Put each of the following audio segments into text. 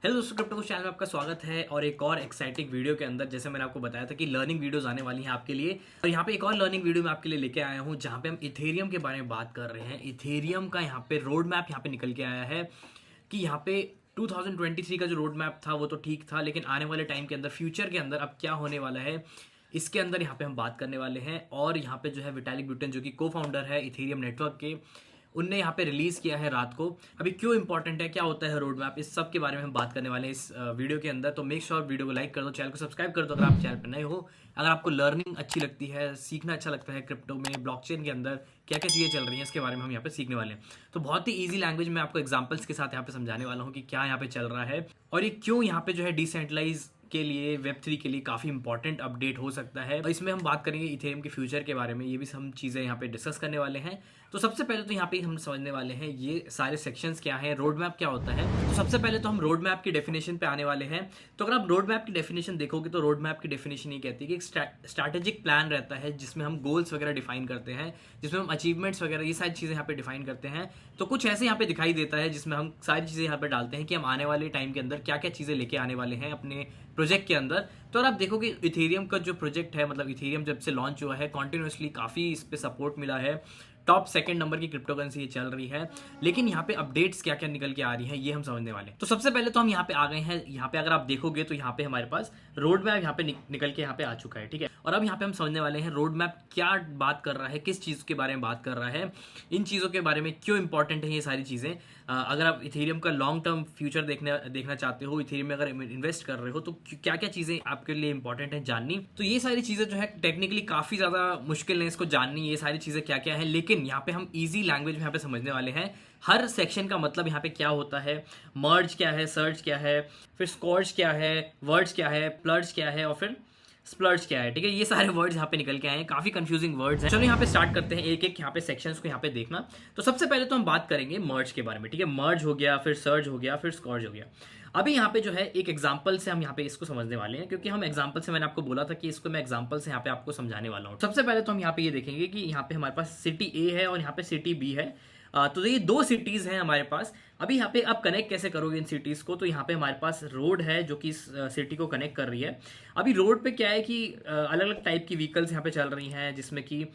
Hello दोस्तों, crypto channel में आपका स्वागत है। और एक और एक्साइटिंग वीडियो के अंदर जैसे मैंने आपको बताया था कि लर्निंग वीडियोस आने वाली हैं आपके लिए। और यहाँ पे एक और लर्निंग वीडियो मैं आपके लिए लेके आया हूँ जहाँ पे हम इथेरियम के बारे में बात कर रहे हैं। इथेरियम का यहाँ पे रोड मैप यहाँ पे निकल के आया है कि यहाँ पे 2023 का जो रोड मैप था वो तो ठीक था, लेकिन आने वाले टाइम के अंदर, फ्यूचर के अंदर अब क्या होने वाला है इसके अंदर यहाँ पे हम बात करने वाले हैं। और यहाँ पे जो है विटालिक ब्यूटेन जो कि को फाउंडर है इथेरियम नेटवर्क के, उनने यहाँ पे रिलीज किया है रात को। अभी क्यों इंपॉर्टेंट है, क्या होता है रोड मैप, इस सब के बारे में हम बात करने वाले हैं इस वीडियो के अंदर। तो मेक श्योर वीडियो को लाइक कर दो, चैनल को सब्सक्राइब कर दो अगर आप चैनल पर नए हो। अगर आपको लर्निंग अच्छी लगती है, सीखना अच्छा लगता है, क्रिप्टो में ब्लॉकचेन के अंदर क्या क्या चीज़ें चल रही हैं इसके बारे में हम यहाँ पे सीखने वाले हैं। तो बहुत ही ईजी लैंग्वेज में आपको एग्जाम्पल्स के साथ यहाँ पे समझाने वाला हूँ कि क्या यहाँ पे चल रहा है और ये क्यों यहाँ पे जो है डिसेंट्रलाइज के लिए, वेब3 के लिए काफ़ी इंपॉर्टेंट अपडेट हो सकता है। और इसमें हम बात करेंगे इथेरियम के फ्यूचर के बारे में, ये भी हम चीज़ें यहाँ पे डिस्कस करने वाले हैं। तो सबसे पहले तो यहाँ पे हम समझने वाले हैं ये सारे सेक्शंस क्या हैं, रोड मैप क्या होता है। तो सबसे पहले तो हम रोड मैप की डेफिनेशन पे आने वाले हैं। तो अगर आप रोड मैप की डेफिनेशन देखोगे तो रोड मैप की डेफिनेशन ये कहती है कि एक स्ट्रैटेजिक प्लान रहता है जिसमें हम गोल्स वगैरह डिफाइन करते हैं, जिसमें हम अचीवमेंट्स वगैरह ये सारी चीज़ें यहाँ पे डिफाइन करते हैं। तो कुछ ऐसे यहाँ पे दिखाई देता है जिसमें हम सारी चीज़ें यहाँ पे डालते हैं कि हम आने वाले टाइम के अंदर क्या क्या चीज़ें लेके आने वाले हैं अपने प्रोजेक्ट के अंदर। तो अगर आप देखोगे इथेरियम का जो प्रोजेक्ट है, मतलब इथेरियम जब से लॉन्च हुआ है कॉन्टिन्यूसली काफ़ी इस पे सपोर्ट मिला है, टॉप सेकंड नंबर की क्रिप्टो करेंसी ये चल रही है। लेकिन यहाँ पे अपडेट्स क्या क्या निकल के आ रही हैं ये हम समझने वाले हैं। तो सबसे पहले तो हम यहाँ पे आ गए हैं। यहाँ पे अगर आप देखोगे तो यहाँ पे हमारे पास रोड मैप यहाँ पे निकल के यहाँ पे आ चुका है, ठीक है। और अब यहाँ पे हम समझने वाले हैं रोड मैप क्या बात कर रहा है, किस चीज़ के बारे में बात कर रहा है, इन चीज़ों के बारे में क्यों इंपॉर्टेंट है ये सारी चीज़ें। अगर आप इथेरियम का लॉन्ग टर्म फ्यूचर देखना चाहते हो, इथेरियम में अगर इन्वेस्ट कर रहे हो, तो क्या क्या चीज़ें आपके लिए इंपॉर्टेंट है जाननी। तो ये सारी चीज़ें जो है टेक्निकली काफ़ी ज़्यादा मुश्किल है इसको जाननी, ये सारी चीज़ें क्या क्या है। लेकिन यहाँ पे हम ईजी लैंग्वेज में यहाँ पे समझने वाले हैं हर सेक्शन का मतलब यहाँ पे क्या होता है, मर्ज क्या है, सर्च क्या है, फिर स्कॉर्च क्या है, वर्ड्स क्या है, प्लर्ज क्या है और फिर स्प्लर्ज क्या है, ठीक है। ये सारे वर्ड्स यहाँ पे निकल के आए हैं, काफी कंफ्यूजिंग वर्ड्स हैं। चलो यहाँ पे स्टार्ट करते हैं एक एक यहाँ पे सेक्शंस को यहाँ पे देखना। तो सबसे पहले तो हम बात करेंगे मर्ज के बारे में, ठीक है। मर्ज हो गया, फिर सर्च हो गया, फिर स्कॉर्च हो गया। अभी यहाँ पे जो है एक एग्जाम्पल से हम यहाँ पे इसको समझने वाले हैं, क्योंकि हम एग्जाम्पल से, मैंने आपको बोला था कि इसको मैं एग्जाम्पल से यहाँ पे आपको समझाने वाला हूँ। सबसे पहले तो हम यहाँ पे ये देखेंगे कि यहाँ पे हमारे पास सिटी ए है और यहाँ पे सिटी बी है। तो ये दो सिटीज हैं हमारे पास। अभी यहाँ पे आप कनेक्ट कैसे करोगे इन सिटीज को, तो यहाँ पे हमारे पास रोड है जो कि इस सिटी को कनेक्ट कर रही है। अभी रोड पे क्या है कि अलग अलग टाइप की व्हीकल्स यहाँ पे चल रही हैं, जिसमें कि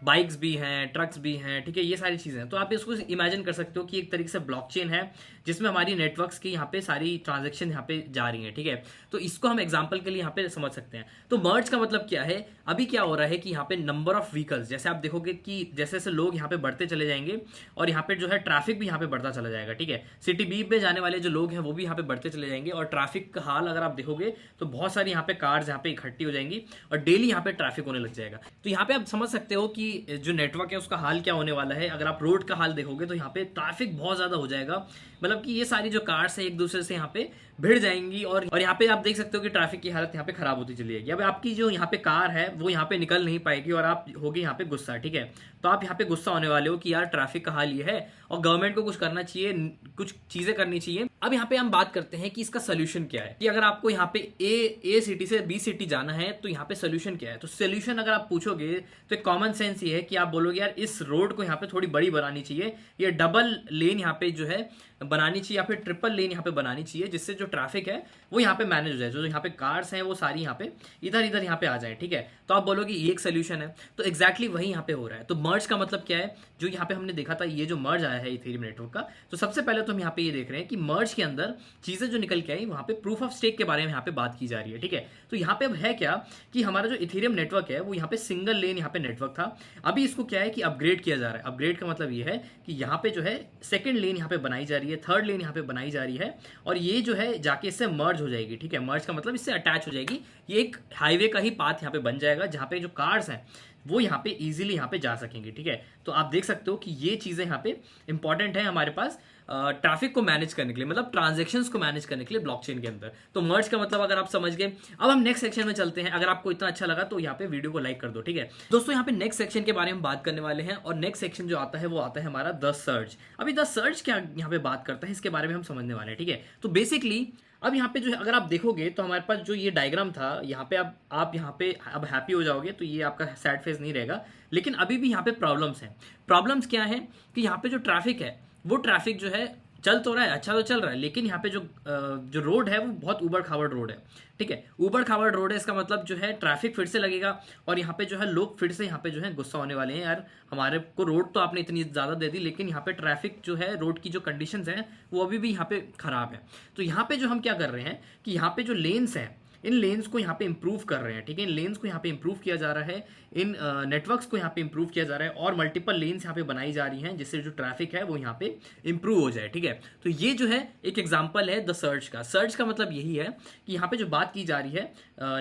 बाइक्स भी हैं, ट्रक्स भी हैं, ठीक है। ये सारी चीज़ें हैं। तो आप इसको इमेजिन कर सकते हो कि एक तरीके से ब्लॉकचेन है जिसमें हमारी नेटवर्क्स की यहाँ पे सारी ट्रांजेक्शन यहाँ पे जा रही हैं, ठीक है। तो इसको हम एग्जांपल के लिए यहाँ पे समझ सकते हैं। तो मर्ज का मतलब क्या है, अभी क्या हो रहा है कि यहाँ पे नंबर ऑफ व्हीकल्स, जैसे आप देखोगे कि जैसे जैसे लोग यहाँ पे बढ़ते चले जाएंगे और यहाँ पे जो है ट्रैफिक भी यहाँ पे बढ़ता चला जाएगा, ठीक है। सिटी बी में जाने वाले जो लोग हैं वो भी यहाँ पे बढ़ते चले जाएंगे और ट्रैफिक का हाल अगर आप देखोगे तो बहुत सारी यहाँ पे कार्स यहाँ पे इकट्ठी हो जाएंगी और डेली यहाँ पे ट्रैफिक होने लग जाएगा। तो यहाँ पे आप समझ सकते हो कि जो नेटवर्क है उसका हाल क्या होने वाला है। अगर आप रोड का हाल देखोगे तो यहाँ पे ट्रैफिक बहुत ज्यादा हो जाएगा, मतलब कि ये सारी जो कार्स है एक दूसरे से यहाँ पे भिड़ जाएंगी और यहाँ पे आप देख सकते हो कि ट्रैफिक की हालत यहाँ पे खराब होती चली जाएगी। अब आपकी जो यहाँ पे कार है वो यहाँ पे निकल नहीं पाएगी और आप होगी यहाँ पे गुस्सा, ठीक है। तो आप यहाँ पे गुस्सा होने वाले हो कि यार ट्रैफिक का हाल ये है और गवर्नमेंट को कुछ करना चाहिए, कुछ चीजें करनी चाहिए। अब यहाँ पे हम बात करते हैं कि इसका सोल्यूशन क्या है, कि अगर आपको यहाँ पे ए सिटी से बी सिटी जाना है तो यहाँ पे सोल्यूशन क्या है। तो सोल्यूशन अगर आप पूछोगे तो एक कॉमन सेंस ये है कि आप बोलोगे यार इस रोड को यहाँ पे थोड़ी बड़ी बनानी चाहिए, ये डबल लेन यहाँ पे जो है बनानी चाहिए या फिर ट्रिपल लेन यहाँ पे बनानी चाहिए, जिससे जो ट्रैफिक है वो यहाँ पे मैनेज हो जाए, जो यहाँ पे कार्स हैं वो सारी यहाँ पे इधर इधर यहाँ पे आ जाए, ठीक है। तो आप बोलोगे ये एक सोल्यूशन है। तो एग्जैक्टली वही यहाँ पे हो रहा है। तो मर्ज का मतलब क्या है, जो यहाँ पे हमने देखा था ये जो मर्ज आया है इथेरियम नेटवर्क का, तो सबसे पहले तो हम यहाँ पे ये देख रहे हैं कि मर्ज के अंदर चीजें जो निकल के आई वहाँ पे प्रूफ ऑफ स्टेक के बारे में यहाँ पे बात की जा रही है, ठीक है। तो यहाँ पे अब है क्या कि हमारा जो इथेरियम नेटवर्क है वो यहाँ पे सिंगल लेन यहाँ पे नेटवर्क था। अभी इसको क्या है कि अपग्रेड किया जा रहा है। अपग्रेड का मतलब ये है कि यहाँ पे जो है सेकंड लेन यहाँ पे बनाई जा रही है, थर्ड लेन यहाँ पे बनाई जा रही है और ये जो है जाके इससे मर्ज हो जाएगी, ठीक है। मर्ज का मतलब इससे अटैच हो जाएगी, ये एक हाईवे का ही पाथ यहाँ पे बन जाएगा जहाँ पे जो कार्स हैं वो यहाँ पे इजीली यहाँ पे जा सकेंगे, ठीक है। तो आप देख सकते हो कि ये चीजें यहाँ पे इंपॉर्टेंट है हमारे पास ट्रैफिक को मैनेज करने के लिए, मतलब ट्रांजैक्शंस को मैनेज करने के लिए ब्लॉकचेन के अंदर। तो मर्ज का मतलब अगर आप समझ गए, अब हम नेक्स्ट सेक्शन में चलते हैं। अगर आपको इतना अच्छा लगा तो यहाँ पे वीडियो को लाइक कर दो, ठीक है दोस्तों। यहाँ पे नेक्स्ट सेक्शन के बारे में बात करने वाले हैं और नेक्स्ट सेक्शन जो आता है वो आता है हमारा द सर्च। अभी द सर्च क्या यहाँ पे बात करता है इसके बारे में हम समझने वाले हैं, ठीक है। तो बेसिकली अब यहाँ पे जो है अगर आप देखोगे तो हमारे पास जो ये डायग्राम था यहाँ पे, अब आप यहाँ पे अब हैप्पी हो जाओगे तो ये आपका सैड फेज नहीं रहेगा। लेकिन अभी भी यहाँ पे प्रॉब्लम्स हैं। प्रॉब्लम्स क्या है कि यहाँ पे जो ट्रैफिक है वो ट्रैफिक जो है चल तो रहा है, अच्छा तो चल रहा है, लेकिन यहाँ पे जो रोड है वो बहुत ऊबड़ खाबड़ रोड है। ठीक है, ऊबड़ खाबड़ रोड है, इसका मतलब जो है ट्रैफिक फिर से लगेगा और यहाँ पे जो है लोग फिर से यहाँ पे जो है गुस्सा होने वाले हैं, यार हमारे को रोड तो आपने इतनी ज़्यादा दे दी, लेकिन यहाँ पे ट्रैफिक जो है, रोड की जो कंडीशंस हैं वो अभी भी यहाँ पे ख़राब है। तो यहाँ पे जो हम क्या कर रहे हैं कि यहाँ पे जो लेन्स हैं, इन लेन्स को यहाँ पे इंप्रूव कर रहे हैं। ठीक है, इन लेन्स को यहाँ पे इंप्रूव किया जा रहा है, इन नेटवर्क्स को यहाँ पे इंप्रूव किया जा रहा है और मल्टीपल लेन्स यहाँ पे बनाई जा रही हैं, जिससे जो ट्रैफिक है वो यहाँ पे इंप्रूव हो जाए। ठीक है, तो ये जो है एक एग्जांपल है द सर्च का। सर्च का मतलब यही है कि यहाँ पे जो बात की जा रही है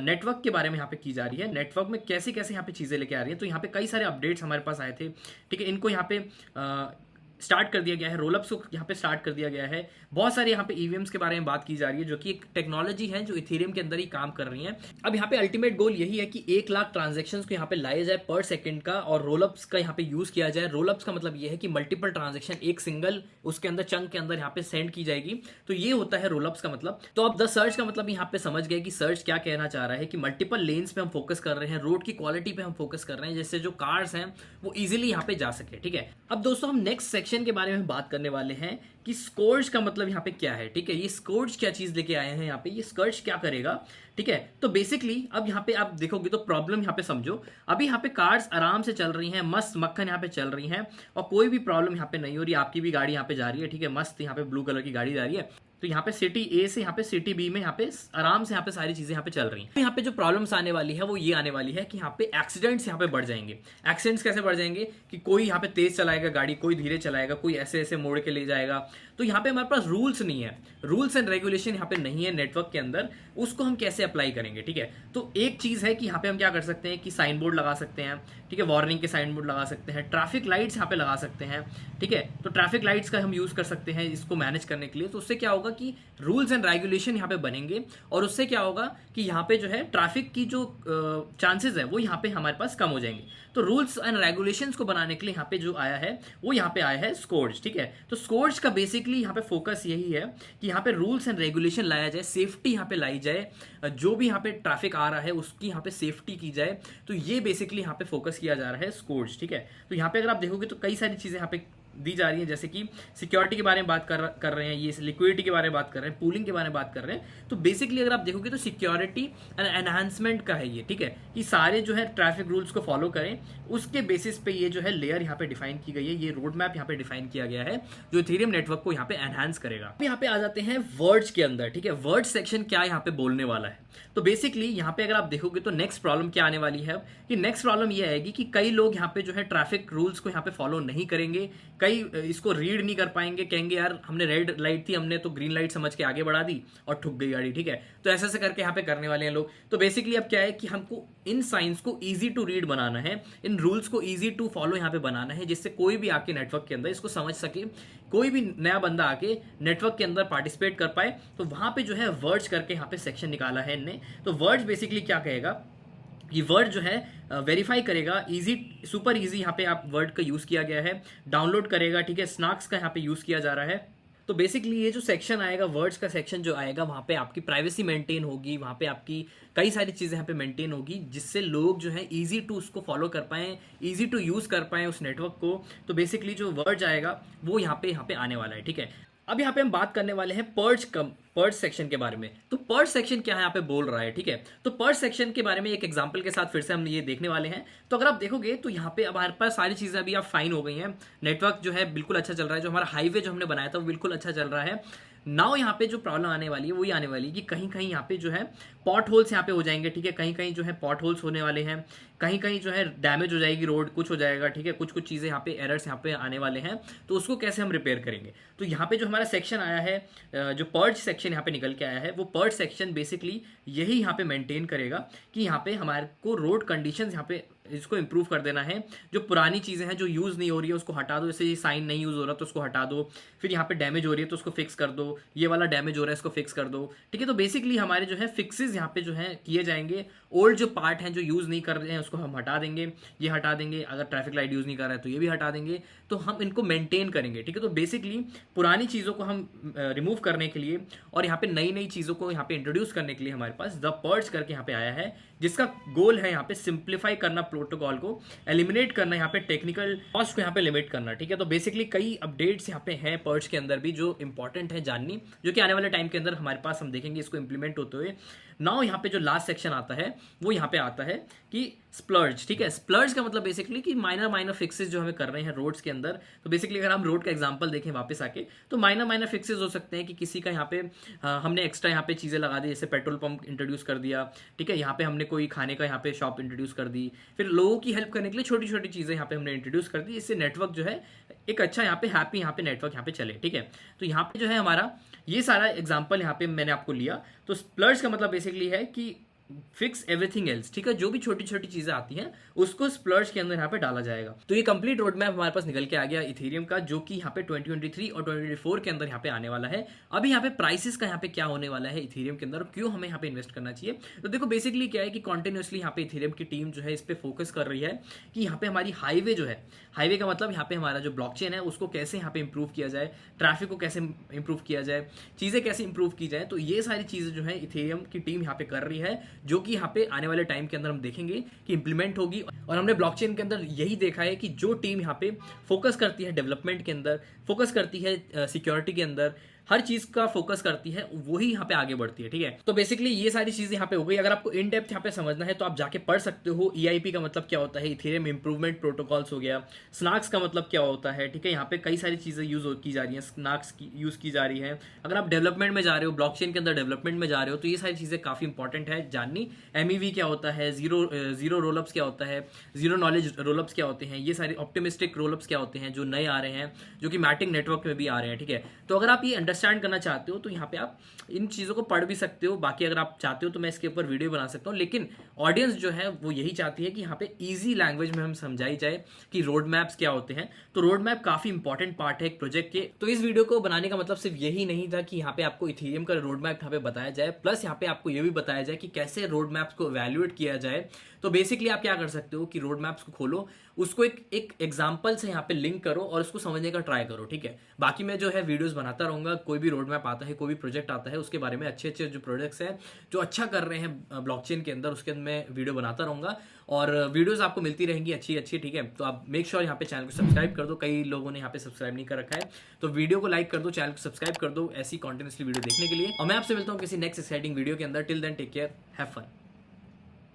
नेटवर्क के बारे में यहाँ पे की जा रही है, नेटवर्क में कैसे कैसे यहाँ पे चीज़ें लेके आ रही है। तो यहाँ पे कई सारे अपडेट्स हमारे पास आए थे। ठीक है, इनको यहाँ पे स्टार्ट कर दिया गया है, रोलअप्स को यहाँ पे स्टार्ट कर दिया गया है। बहुत सारे यहाँ पे ईवीएम्स के बारे में बात की जा रही है, जो कि एक टेक्नोलॉजी है जो इथेरियम के अंदर ही काम कर रही है। अब यहाँ पे अल्टीमेट गोल यही है कि 1 लाख ट्रांजेक्शन्स को यहाँ पे लाया जाए पर सेकंड का, और रोलअप्स का यहाँ पे यूज किया जाए। रोलअप्स का मतलब ये है कि मल्टीपल ट्रांजेक्शन एक सिंगल उसके अंदर चंक के अंदर यहाँ पे सेंड की जाएगी। तो ये होता है रोलअप्स का मतलब। तो अब द सर्च का मतलब यहाँ पे समझ गए कि सर्च क्या कहना चाह रहा है, कि मल्टीपल लेन्स पे हम फोकस कर रहे हैं, रोड की क्वालिटी पे हम फोकस कर रहे हैं, जिससे जो कार्स हैं वो इजिली यहाँ पे जा सके। ठीक है, अब दोस्तों हम नेक्स्ट सेक्शन के बारे में बात करने वाले हैं कि स्कोर्ज का मतलब यहाँ पे क्या है। ठीक है, ये स्कोर्ज क्या चीज लेके आए हैं यहाँ पे, ये स्कोर्ज क्या करेगा। ठीक है, तो बेसिकली अब यहाँ पे आप देखोगे तो प्रॉब्लम यहाँ पे समझो, अभी यहाँ पे कार्स आराम से चल रही हैं, मस्त मक्खन यहाँ पे चल रही हैं और कोई भी प्रॉब्लम यहाँ पे नहीं हो रही। आपकी भी गाड़ी यहाँ पे जा रही है, ठीक है, मस्त यहाँ पे ब्लू कलर की गाड़ी जा रही है। तो यहाँ पे सिटी ए से यहाँ पे सिटी बी में यहाँ पे आराम से यहाँ पे सारी चीजें यहाँ पे चल रही हैं। यहाँ पे जो प्रॉब्लम्स आने वाली है वो ये आने वाली है कि यहाँ पे एक्सीडेंट्स यहाँ पे बढ़ जाएंगे। एक्सीडेंट्स कैसे बढ़ जाएंगे कि कोई यहाँ पे तेज चलाएगा गाड़ी, कोई धीरे चलाएगा, कोई ऐसे ऐसे मोड़ के ले जाएगा। तो यहाँ पे हमारे पास रूल्स नहीं है, रूल्स एंड रेगुलेशन यहाँ पे नहीं है नेटवर्क के अंदर, उसको हम कैसे अप्लाई करेंगे। ठीक है, तो एक चीज है कि यहाँ पे हम क्या कर सकते हैं कि साइन बोर्ड लगा सकते हैं। ठीक है, वार्निंग के साइन बोर्ड लगा सकते हैं, ट्रैफिक लाइट्स यहाँ पे लगा सकते हैं। ठीक है, तो ट्रैफिक लाइट्स का हम यूज कर सकते हैं इसको मैनेज करने के लिए। तो उससे क्या होगा कि रूल्स एंड रेगुलेशन यहाँ पे बनेंगे और उससे क्या होगा कि यहाँ पे जो है ट्रैफिक की जो चांसेस है वो यहाँ पे हमारे पास कम हो जाएंगे। तो रूल्स एंड रेगुलेशंस को बनाने के लिए यहाँ पे जो आया है वो यहाँ पे आया है स्कोर्ज। ठीक है, तो स्कोर्ज का बेसिकली यहाँ पे फोकस यही है कि यहाँ पे रूल्स एंड रेगुलेशन लाया जाए, सेफ्टी यहाँ पे लाई जाए, जो भी यहाँ पे ट्रैफिक आ रहा है उसकी यहाँ पे सेफ्टी की जाए। तो ये बेसिकली यहाँ पे फोकस किया जा रहा है स्कोर्ज। ठीक है, तो यहाँ पे अगर आप देखोगे तो कई सारी चीजें यहाँ पे दी जा रही है, जैसे कि सिक्योरिटी के बारे में बात कर रहे हैं, ये लिक्विडिटी के बारे में बात कर रहे हैं, पूलिंग के बारे में बात कर रहे हैं। तो बेसिकली अगर आप देखोगे तो सिक्योरिटी एंड एनहांसमेंट का है ये। ठीक है, कि सारे जो है ट्रैफिक रूल्स को फॉलो करें, उसके बेसिस पे ये जो है लेयर यहाँ पे डिफाइन की गई है, ये रोड मैप यहाँ पे डिफाइन किया गया है जो इथेरियम नेटवर्क को यहाँ पे एनहांस करेगा। अब यहाँ पे आ जाते हैं वर्ड्स के अंदर। ठीक है, वर्ड सेक्शन क्या यहाँ पे बोलने वाला है। तो बेसिकली यहाँ पे अगर आप देखोगे तो नेक्स्ट प्रॉब्लम क्या आने वाली है कि नेक्स्ट प्रॉब्लम ये आएगी कि कई लोग यहाँ पे जो है ट्रैफिक रूल्स को यहाँ पे फॉलो नहीं करेंगे, कई इसको रीड नहीं कर पाएंगे, कहेंगे यार हमने रेड लाइट थी, हमने तो ग्रीन लाइट समझ के आगे बढ़ा दी और ठुक गई गाड़ी। ठीक है, तो ऐसे ऐसे करके यहाँ पे करने वाले हैं लोग। तो बेसिकली अब क्या है कि हमको इन साइंस को इजी टू रीड बनाना है, इन रूल्स को इजी टू फॉलो यहाँ पे बनाना है, जिससे कोई भी आके नेटवर्क के अंदर इसको समझ सके, कोई भी नया बंदा आके नेटवर्क के अंदर पार्टिसिपेट कर पाए। तो वहां पे जो है वर्ड्स करके यहाँ पे सेक्शन निकाला है इनने। तो वर्ड्स बेसिकली क्या कहेगा, ये वर्ड जो है वेरीफाई करेगा, इजी सुपर इजी यहाँ पे आप वर्ड का यूज किया गया है, डाउनलोड करेगा। ठीक है, स्नैक्स का यहाँ पे यूज किया जा रहा है। तो बेसिकली ये जो सेक्शन आएगा, वर्ड्स का सेक्शन जो आएगा, वहाँ पे आपकी प्राइवेसी मेंटेन होगी, वहाँ पे आपकी कई सारी चीज़ें यहाँ पे मेंटेन होगी, जिससे लोग जो है इजी टू उसको फॉलो कर पाएँ, इजी टू यूज़ कर पाएँ उस नेटवर्क को। तो बेसिकली जो वर्ड आएगा वो यहाँ पे आने वाला है। ठीक है, अब यहाँ पे हम बात करने वाले हैं पर्ज सेक्शन के बारे में। तो पर्ज सेक्शन क्या है यहाँ पे बोल रहा है। ठीक है, तो पर्ज सेक्शन के बारे में एक एग्जांपल के साथ फिर से हम ये देखने वाले हैं। तो अगर आप देखोगे तो यहाँ पे अब हमारे पास सारी चीजें अभी आप फाइन हो गई हैं, नेटवर्क जो है बिल्कुल अच्छा चल रहा है, जो हमारा हाईवे जो हमने बनाया था वो बिल्कुल अच्छा चल रहा है। नाउ यहाँ पे जो प्रॉब्लम आने वाली है वो ये आने वाली है कि कहीं कहीं यहाँ पे जो है पॉट होल्स यहाँ पे हो जाएंगे। ठीक है, कहीं कहीं जो है पॉट होल्स होने वाले हैं, कहीं कहीं जो है डैमेज हो जाएगी रोड, कुछ हो जाएगा। ठीक है, कुछ कुछ चीज़ें यहाँ पे एरर्स यहाँ पे आने वाले हैं, तो उसको कैसे हम रिपेयर करेंगे। तो यहाँ पे जो हमारा सेक्शन आया है, जो पर्ज सेक्शन यहाँ पे निकल के आया है, वो पर्ज सेक्शन बेसिकली यही यहाँ पे मेंटेन करेगा कि यहाँ पे हमारे को रोड कंडीशंस यहाँ पे इसको इंप्रूव कर देना है। जो पुरानी चीज़ें हैं जो यूज़ नहीं हो रही है उसको हटा दो, जैसे ये साइन नहीं यूज़ हो रहा तो उसको हटा दो, फिर यहाँ पे डैमेज हो रही है तो उसको फिक्स कर दो, ये वाला डैमेज हो रहा है इसको फिक्स कर दो। ठीक है, तो बेसिकली हमारे जो है फिक्सेस यहाँ पे जो है किए जाएंगे। ओल्ड जो पार्ट हैं जो यूज़ नहीं कर रहे हैं उसको हम हटा देंगे, ये हटा देंगे, अगर ट्रैफिक लाइट यूज़ नहीं कर रहा है तो ये भी हटा देंगे। तो हम इनको मेंटेन करेंगे। ठीक है, तो बेसिकली पुरानी चीज़ों को हम रिमूव करने के लिए और यहाँ पे नई नई चीज़ों को यहाँ पे इंट्रोड्यूस करने के लिए हमारे पास द पर्ज करके यहाँ पे आया है, जिसका गोल है यहाँ पे सिंप्लीफाई करना प्रोटोकॉल को एलिमिनेट करना, यहाँ पे टेक्निकल कॉस्ट को यहाँ पे लिमिट करना, ठीक है। तो बेसिकली कई अपडेट्स यहाँ पे हैं पर्च के अंदर भी जो इंपॉर्टेंट है जाननी, जो कि आने वाले टाइम के अंदर हमारे पास हम देखेंगे इसको इंप्लीमेंट होते हुए। नाउ यहाँ पे जो लास्ट सेक्शन आता है वो यहाँ पे आता है कि स्प्लर्ज, ठीक है। स्प्लर्ज का मतलब बेसिकली कि माइनर फिक्सेस जो हमें कर रहे हैं रोड्स के अंदर। तो बेसिकली अगर हम रोड का एग्जांपल देखें वापस आके, तो माइनर फिक्सेस हो सकते हैं कि किसी का यहाँ पे हमने एक्स्ट्रा यहाँ पे चीज़ें लगा दी, जैसे पेट्रोल पंप इंट्रोड्यूस कर दिया, ठीक है। यहाँ पे हमने कोई खाने का यहाँ पे शॉप इंट्रोड्यूस कर दी, फिर लोगों की हेल्प करने के लिए छोटी छोटी चीज़ें यहाँ पे हमने इंट्रोड्यूस कर दी, इससे नेटवर्क जो है एक अच्छा यहाँ पे हैप्पी यहाँ पे नेटवर्क यहाँ पे चले, ठीक है। तो यहाँ पे जो है हमारा ये सारा एग्जाम्पल यहाँ पे मैंने आपको लिया। तो स्प्लर्ज का मतलब बेसिकली है कि फिक्स एवरीथिंग एल्स, ठीक है। जो भी छोटी छोटी चीजें आती हैं उसको स्प्लर्ज के अंदर यहाँ पे डाला जाएगा। तो ये कंप्लीट रोड मैप हमारे पास निकल के आ गया इथेरियम का, जो कि यहाँ पे 2023 और 2024 के अंदर यहाँ पे आने वाला है। अभी यहाँ पे प्राइसेस का यहाँ पे क्या होने वाला है इथेरियम के अंदर, क्यों हमें यहाँ पे इन्वेस्ट करना चाहिए। तो देखो बेसिकली क्या है कि कॉन्टिन्यूसली यहाँ पे इथेरियम की टीम जो है इस पे फोकस कर रही है कि यहाँ पे हमारी हाईवे जो है, हाईवे का मतलब यहाँ पे हमारा जो ब्लॉकचेन है उसको कैसे यहाँ पे इंप्रूव किया जाए, ट्रैफिक को कैसे इंप्रूव किया जाए, चीजें कैसे इंप्रूव की जाए। तो ये सारी चीजें जो है इथेरियम की टीम यहाँ पे कर रही है, जो कि यहाँ पे आने वाले टाइम के अंदर हम देखेंगे कि इंप्लीमेंट होगी। और हमने ब्लॉकचेन के अंदर यही देखा है कि जो टीम यहाँ पे फोकस करती है डेवलपमेंट के अंदर, फोकस करती है सिक्योरिटी के अंदर, हर चीज का फोकस करती है, वही यहाँ पे आगे बढ़ती है, ठीक है। तो बेसिकली ये सारी चीजें यहाँ पे हो गई। अगर आपको इन डेप्थ यहाँ पे समझना है तो आप जाके पढ़ सकते हो। EIP का मतलब क्या होता है, इथेरियम इंप्रूवमेंट प्रोटोकॉल्स हो गया। स्नाक्स का मतलब क्या होता है, ठीक है। यहाँ पे कई सारी चीजें यूज की जा रही हैं, स्नाक्स की यूज की जा रही है। अगर आप डेवलपमेंट में जा रहे हो, ब्लॉकचेन के अंदर डेवलपमेंट में जा रहे हो, तो ये सारी चीजें काफी इंपॉर्टेंट है जाननी। MEV क्या होता है, जीरो रोलअप्स क्या होता है, जीरो नॉलेज रोलअप्स क्या होते हैं, ये सारे ऑप्टिमिस्टिक रोलअप्स क्या होते हैं जो नए आ रहे हैं, जो कि मैटिंग नेटवर्क में भी आ रहे हैं, ठीक है। तो अगर आप ये अंडरस्टैंड करना चाहते हो तो यहाँ पे आप इन चीज़ों को पढ़ भी सकते हो। बाकी अगर आप चाहते हो तो मैं इसके ऊपर वीडियो बना सकता हूँ, लेकिन ऑडियंस जो है वो यही चाहती है कि यहाँ पे इजी लैंग्वेज में हम समझाई जाए कि रोड मैप्स क्या होते हैं। तो रोड मैप काफी इंपॉर्टेंट पार्ट है एक प्रोजेक्ट के। तो इस वीडियो को बनाने का मतलब सिर्फ यही नहीं था कि यहाँ पे आपको इथेरियम का रोड मैप यहाँ पे बताया जाए, प्लस यहाँ पे आपको ये भी बताया जाए कि कैसे रोड मैप्स को इवैल्यूएट किया जाए। तो बेसिकली आप क्या कर सकते हो कि रोड मैप्स को खोलो, उसको एक एग्जाम्पल से यहाँ पे लिंक करो और उसको समझने का ट्राई करो, ठीक है। बाकी मैं जो है वीडियोस बनाता रहूंगा, कोई भी रोड मैप आता है, कोई भी प्रोजेक्ट आता है, उसके बारे में अच्छे अच्छे जो प्रोजेक्ट्स हैं जो अच्छा कर रहे हैं ब्लॉकचेन के अंदर, उसके अंदर मैं वीडियो बनाता रहूंगा और वीडियोस आपको मिलती रहेंगी अच्छी अच्छी, ठीक है। तो आप मेक श्योर यहाँ पे चैनल को सब्सक्राइब कर दो। कई लोगों ने यहाँ पे सब्सक्राइब नहीं कर रखा है, तो वीडियो को लाइक कर दो, चैनल को सब्सक्राइब कर दो ऐसी कॉन्टिन्यूसली वीडियो देखने के लिए। और मैं आपसे मिलता हूँ किसी नेक्स्ट एक्साइटिंग वीडियो के अंदर। Till then take care, have fun.